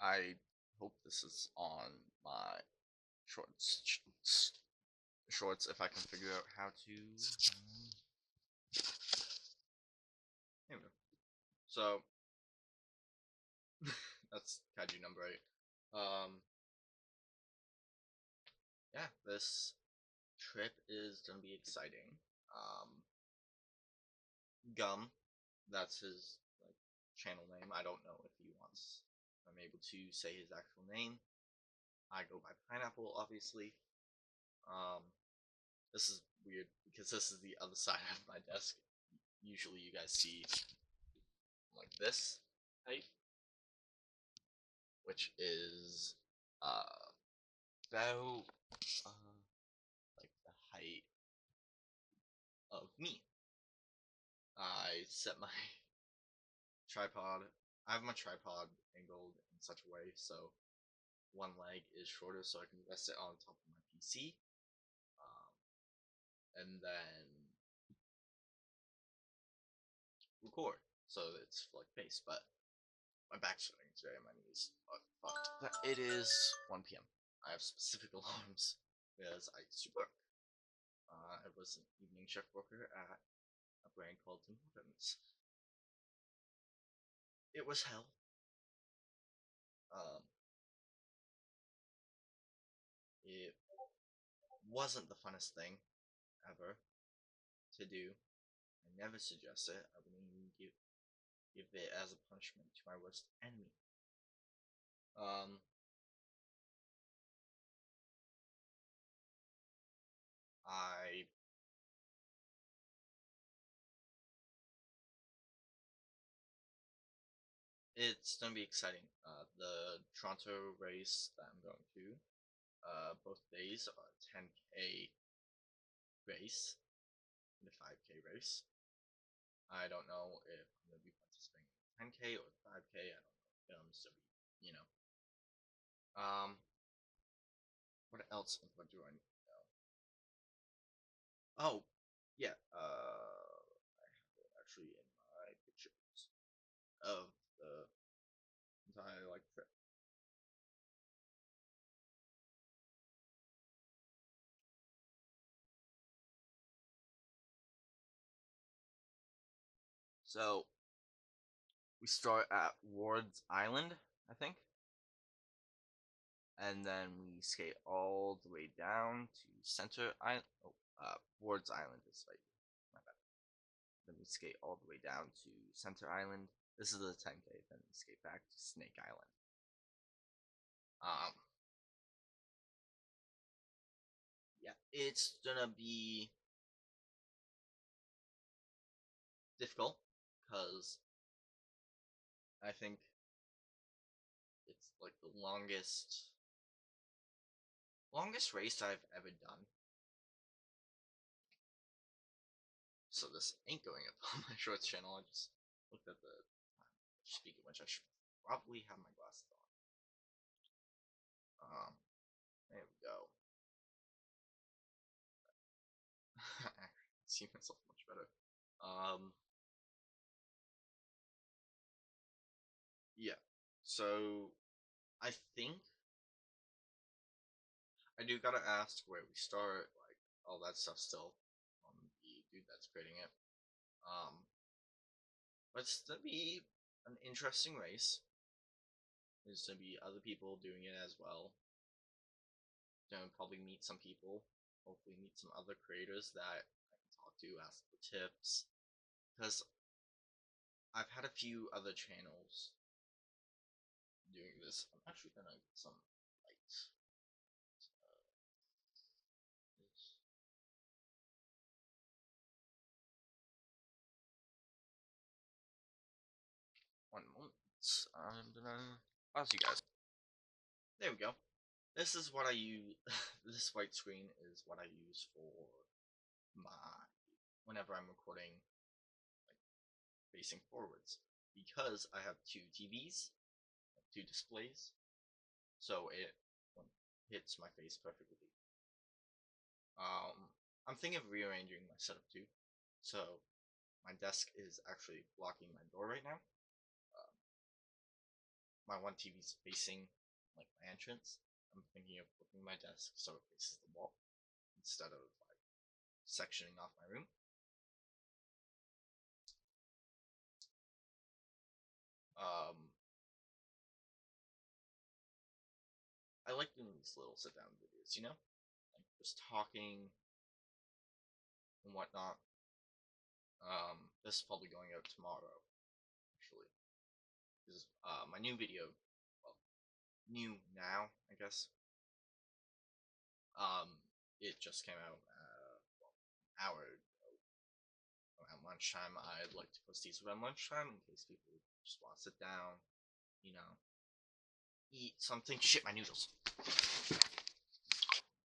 I hope this is on my shorts if I can figure out how to. Anyway, so that's kaiju number 8. Yeah, this trip is gonna be exciting. Gum, that's his channel name. I don't know if he wants. I'm able to say his actual name. I go by Pineapple, obviously. Um, this is weird because this is the other side of my desk. Usually, you guys see like this height, which is about like the height of me. I set my tripod. I have my tripod angled in such a way so one leg is shorter, so I can rest it on top of my PC, um, and then record. So it's like face, but my back's hurting today and my knees are fucked. But it is 1 p.m. I have specific alarms because I used to work. I was an evening shift worker at a brand called Tim Hortons. It was hell. Um, it wasn't the funnest thing ever to do. I never suggest it. I wouldn't even give it as a punishment to my worst enemy. Um, I it's gonna be exciting. The Toronto race that I'm going to, both days are 10K race and a 5K race. I don't know if I'm gonna be participating in 10K or 5K. I don't know. Films, so you know. What else info do I need to know? Oh, yeah. I have it actually in my pictures of the entire trip. So we start at Ward's Island, I think, and then we skate all the way down to Center Island. Oh, Ward's Island is like my bad. Then we skate all the way down to Center Island. This is the 10K. Then we skate back to Snake Island. Um, yeah, it's gonna be difficult because I think it's like the longest race I've ever done. So this ain't going up on my shorts channel. I just looked at the speaking which I should probably have my glasses on. There we go. I see myself much better. Yeah. So I think I do gotta ask where we start, like all that stuff still on the dude that's creating it. Um, but it's gonna be an interesting race. There's gonna be other people doing it as well. Gonna probably meet some people. Hopefully meet some other creators that I can talk to, ask for tips. Because I've had a few other channels doing this. I'm actually gonna get some lights. One moment. I'm gonna pause you guys. There we go. This is what I use. This white screen is what I use for my whenever I'm recording, like facing forwards, because I have two TVs, two displays, so it hits my face perfectly. I'm thinking of rearranging my setup too, so my desk is actually blocking my door right now. my one TV's facing like my entrance. I'm thinking of flipping my desk so it faces the wall instead of like sectioning off my room. I like doing these little sit down videos, like just talking and whatnot. This is probably going out tomorrow, actually. This is my new video. Well, new now, I guess. Um, it just came out well, an hour ago around lunchtime. I'd like to post these around lunchtime in case people just want to sit down, you know, eat something. Shit, my noodles.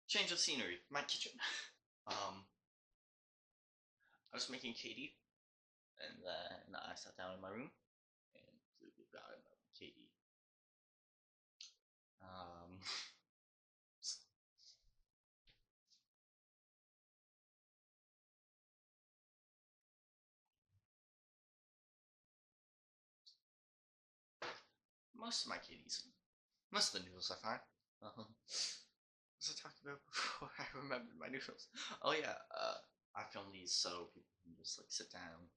Change of scenery. My kitchen. I was making Katie, and then I sat down in my room and we've got another Katie. Most of my Katie's, most of the noodles I find. What was I talking about before I remembered my noodles? Oh yeah, I film these so people can just like sit down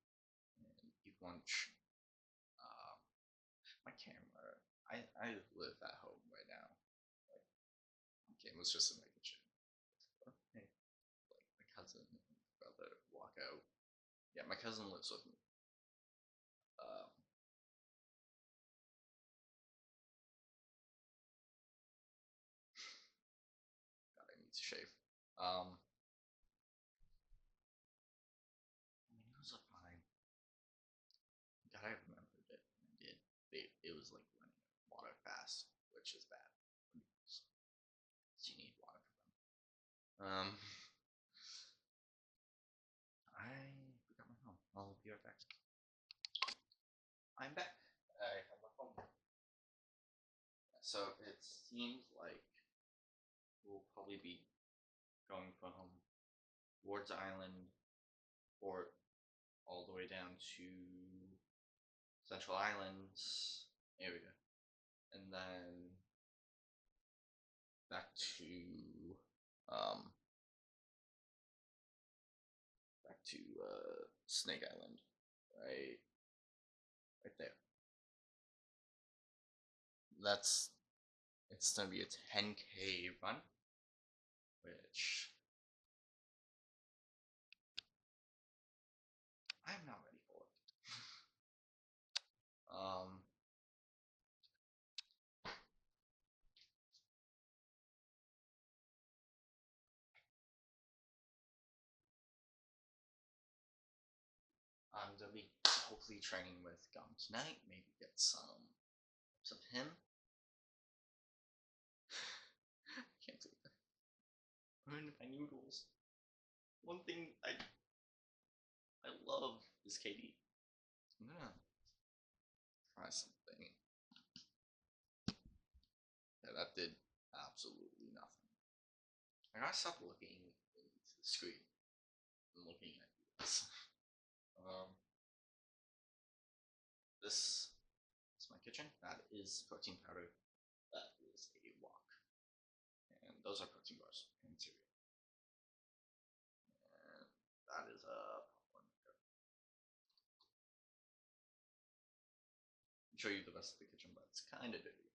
and eat lunch. Um, my camera, I live at home right now. Like, my camera's just in my kitchen. Hey, like my cousin and brother walk out. Yeah, my cousin lives with me. Um, God, I need to shave. My nose look fine. God, I remembered it. I did. It was like running water fast, which is bad. You need water for them. I forgot my phone. I'll be right back. I'm back. I have my phone. So it seems like we'll probably be going from Ward's Island, Port, all the way down to Central Islands area, and then back to um Snake Island, right there. That's it's gonna be a 10K run, which I'm not ready for. I'm gonna be hopefully training with Gum tonight. Maybe get some of him. I can't believe that. Ruined my noodles. One thing I love is Katie. I'm gonna try something. Yeah, that did absolutely nothing. I gotta stop looking into the screen and looking at this. This is my kitchen. That is protein powder. That is a wok. And those are protein bars and cereal. And that is a popcorn maker. I'll show you the rest of the kitchen, but it's kind of dirty.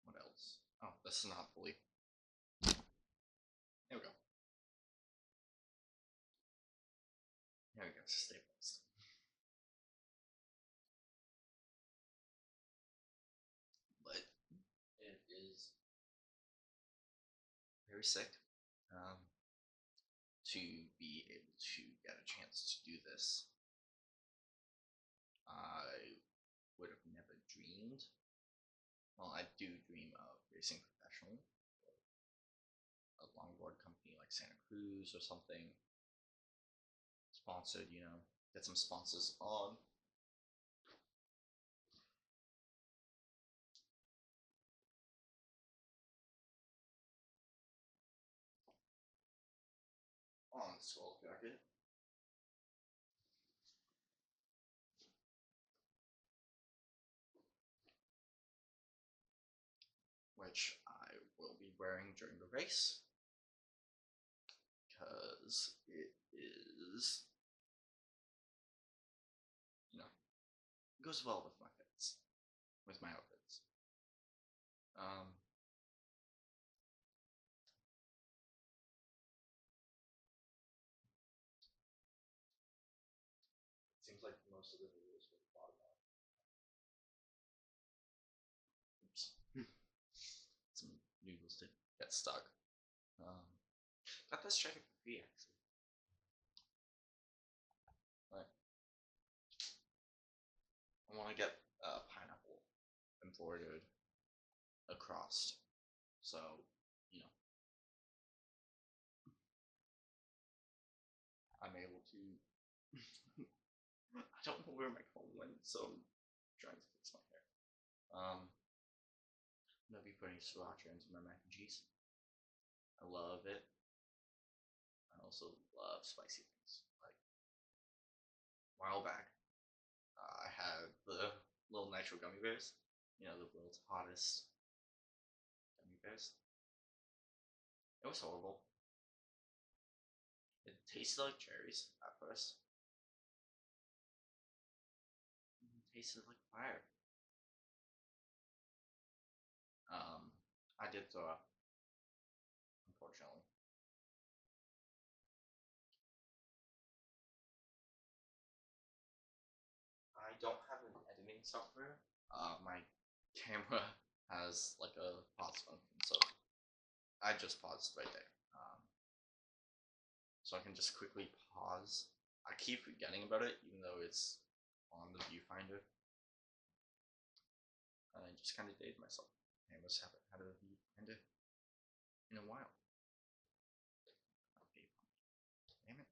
What else? Oh, this is not fully. There we go. There we go. Stabilized. But it is very sick to be able to get a chance to do this. I would have never dreamed. Well, I do dream of racing professionally. A longboard company like Santa Cruz or something. Sponsored, get some sponsors on. On the skull jacket. which I will be wearing during the race because it is, it goes well with my fits, with my outfits. Seems like most of the videos were thought about. Oops. Some noodles did get stuck. Got this jacket for free actually. Right. I want to get pineapple embroidered across, so I'm able to. I don't know where my comb went, so I'm trying to fix my hair. I'm gonna be putting sriracha into my mac and cheese. I love it. I also love spicy things. Like a while back, I had the little nitro gummy bears. The world's hottest gummy bears. It was horrible. It tasted like cherries at first. It tasted like fire. I did throw up, unfortunately. I don't have an editing software. My camera has like a pause function, so I just paused right there. So I can just quickly pause. I keep forgetting about it, even though it's on the viewfinder. I just kind of dated myself. Cameras haven't had a viewfinder in a while. Okay, damn it.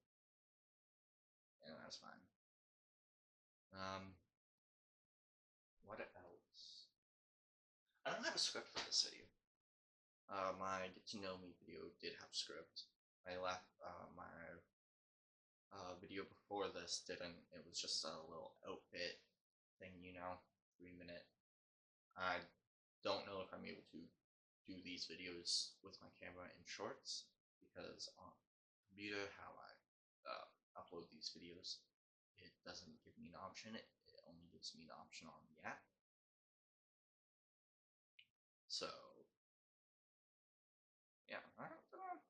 Yeah, that's fine. What else? I don't have a script for this video. My Get to Know Me video did have a script. My video before this didn't. It was just a little outfit thing, 3-minute. I don't know if I'm able to do these videos with my camera in shorts because on the computer, how I upload these videos, it doesn't give me an option. It only gives me an option on the app. So, yeah, I don't know.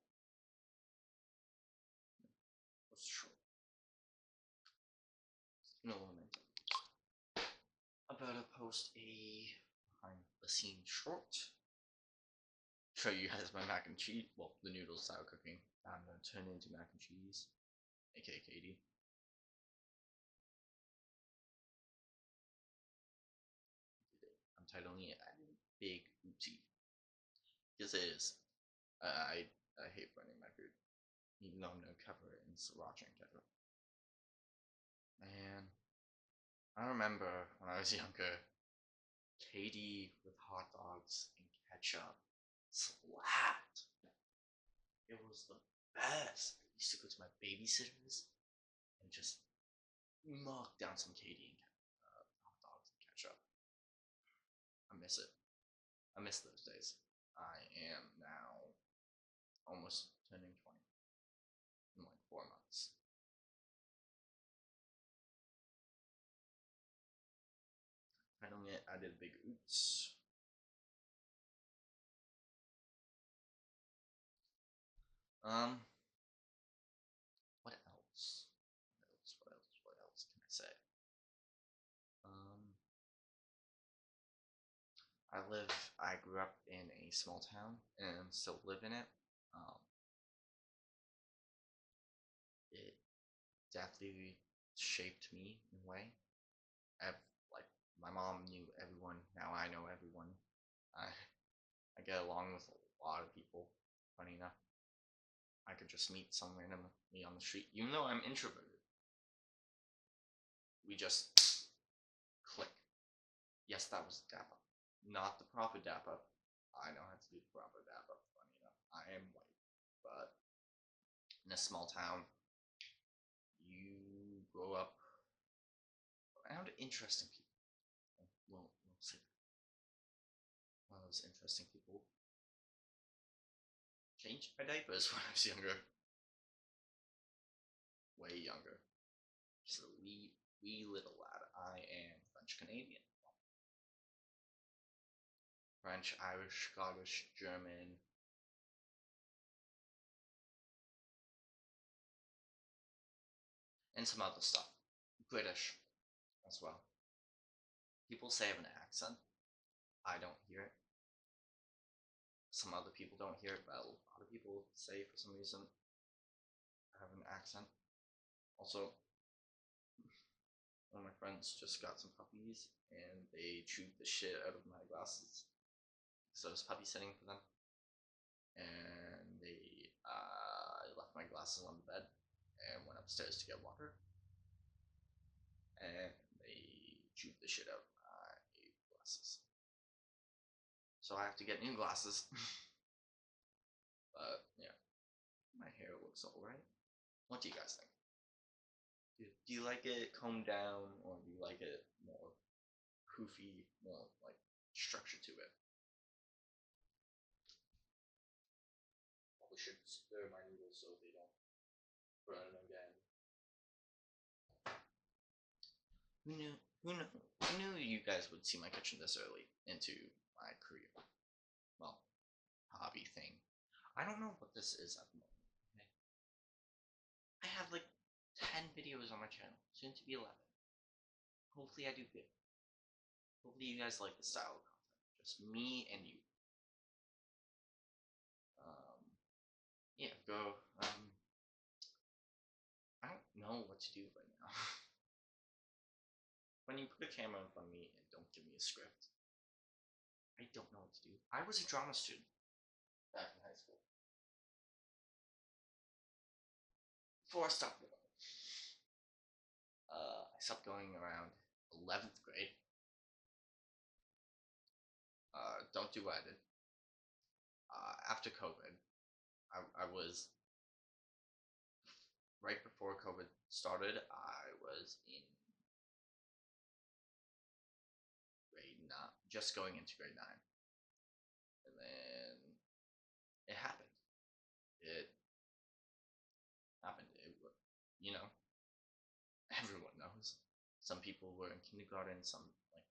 What's short? I'm about to post a behind the scenes short. Show you guys my mac and cheese. Well, the noodles that are cooking. I'm gonna turn into mac and cheese, aka Katie. I'm titling it Big Oopsie because it is. I hate burning my food, even though I'm gonna cover it in sriracha and ketchup. And I remember when I was younger, Katie with hot dogs and ketchup slapped. It was the best. I used to go to my babysitters and just mug down some Katie and hot dogs and ketchup. I miss it. I miss those days. I am now almost turning 20 in like 4 months. Finally, I did a big oops. What else? What else can I say? I grew up in a small town and still live in it. It definitely shaped me in a way. Like my mom knew everyone. Now I know everyone. I get along with a lot of people. Funny enough, I could just meet someone randomly on the street, even though I'm introverted. We just click. Yes, that was dap up, not the proper dap up. I know how to do the proper dap up. Funny enough, I am white, but in a small town, you grow up around interesting people. We'll see. those interesting people. Changed my diapers when I was younger. Way younger. Just a wee little lad. I am French Canadian. French, Irish, Scottish, German. And some other stuff. British as well. People say I have an accent. I don't hear it. Some other people don't hear it, but a lot of people say for some reason I have an accent. Also, one of my friends just got some puppies and they chewed the shit out of my glasses. So I was puppy sitting for them. And they left my glasses on the bed and went upstairs to get water. And they chewed the shit out of my glasses. So I have to get new glasses. But yeah, my hair looks alright. What do you guys think? Do you like it combed down, or do you like it more poofy, more like structure to it? Probably should stir my noodles so they don't burn again. Who knew? Who knew you guys would see my kitchen this early into my career? Well, hobby thing. I don't know what this is at the moment. Okay? I have like 10 videos on my channel, soon to be 11. Hopefully I do good. Hopefully you guys like the style of content. Just me and you. Yeah, go. I don't know what to do right now. When you put a camera in front of me and don't give me a script, I don't know what to do. I was a drama student back in high school. Before I stopped going. I stopped going around 11th grade. Don't do what I did. After COVID, I was right before COVID started. I was in grade 9, just going into grade 9, and then it happened. It happened. You know, everyone knows. Some people were in kindergarten, some like,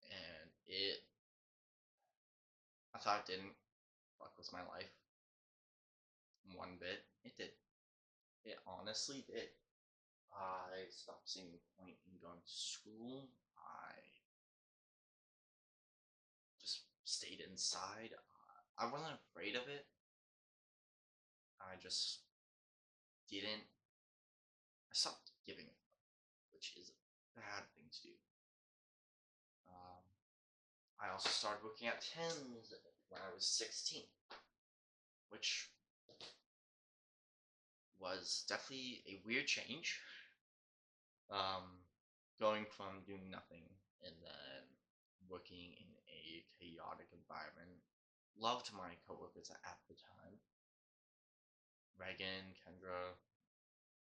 and it. I thought it didn't fuck with my life one bit. It did. It honestly did. I stopped seeing the point in going to school. I just stayed inside. I wasn't afraid of it. I just didn't. I stopped giving a fuck, which is a bad thing to do. I also started working at Tim's when I was 16, which was definitely a weird change. Going from doing nothing and then working in a chaotic environment. Loved my coworkers at the time. Reagan, Kendra,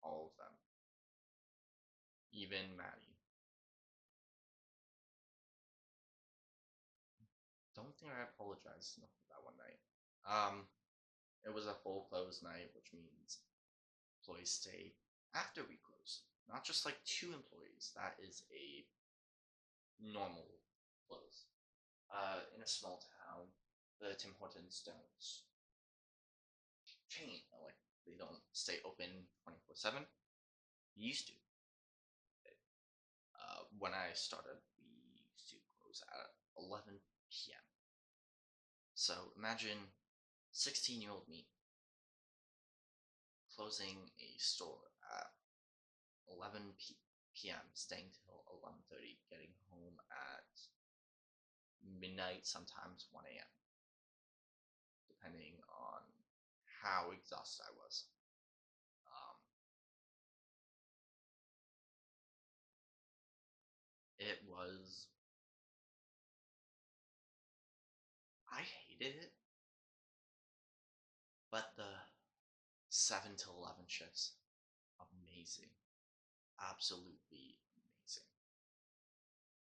all of them. Even Maddie. Don't think I apologized enough for that one night. It was a full close night, which means employees stay after we close. Not just like 2 employees. That is a normal close. In a small town, the Tim Hortons don't chain, like they don't stay open 24/7. Used to. When I started, we used to close at 11 p.m. So imagine 16-year-old me closing a store at 11 p.m., staying till 11:30, getting home at midnight, sometimes 1 a.m., depending on how exhausted I was. It was. I hated it, but the 7 to 11 shifts, amazing. Absolutely amazing.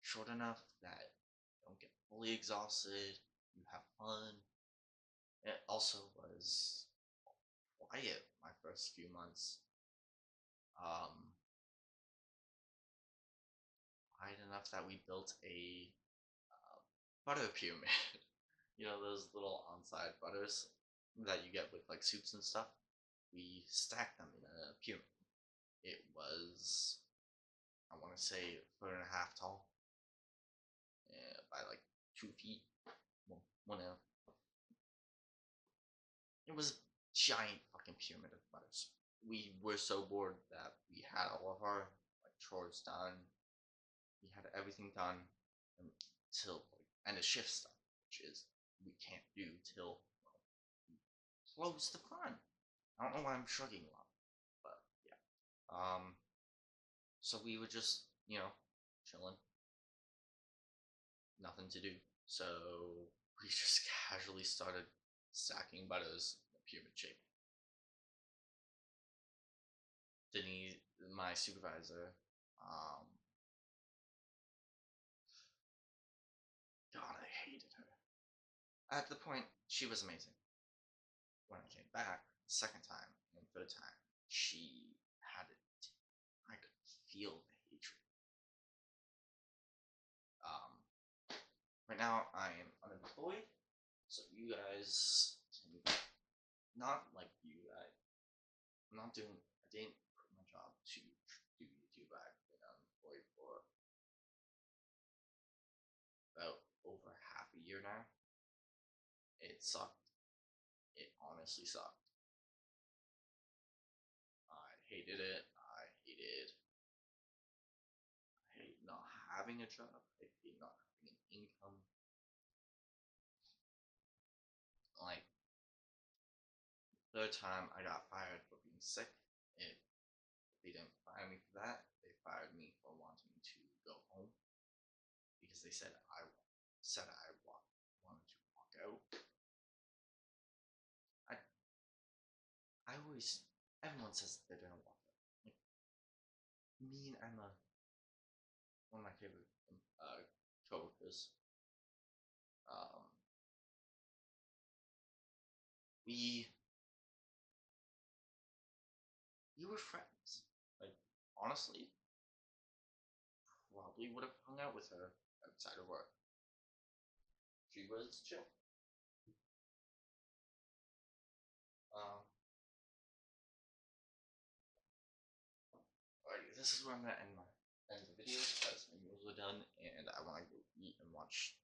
short enough that you don't get fully exhausted, you have fun. It also was quiet my first few months. Um, Quiet enough that we built a uh, butter pyramid. You know those little on-side butters that you get with like soups and stuff. We stacked them in a pyramid. It was, I want to say, a foot and a half tall, by like 2 feet. Well, 1 and it was a giant fucking pyramid of butters. We were so bored that we had all of our like chores done. We had everything done until like end of shift stuff, which is we can't do till close the prime. I don't know why I'm shrugging a lot, but yeah. So we were just chilling, nothing to do. So we just casually started stacking butters in a pyramid shape. Denise, my supervisor, um, God, I hated her. At the point, she was amazing. When I came back, second time and third time, she had it. I could feel the hatred. Um, right now, I am unemployed, so you guys can not like you. I'm not doing. I didn't quit my job to do YouTube. I've been unemployed for about over half a year now. It sucked. It honestly sucked. I hated it. I hate not having a job. I hate not having an income. Like, third time I got fired for being sick. If they didn't fire me for that, they fired me for wanting to go home because they said wanted to walk out. I I always everyone says they're gonna walk out. Like, me and Emma, one of my favorite coworkers, um, we we were friends. Like, honestly, probably would have hung out with her outside of work. She was chill. Um, Alrighty, this is where I'm gonna end the video because my meals are done and I want to go eat and watch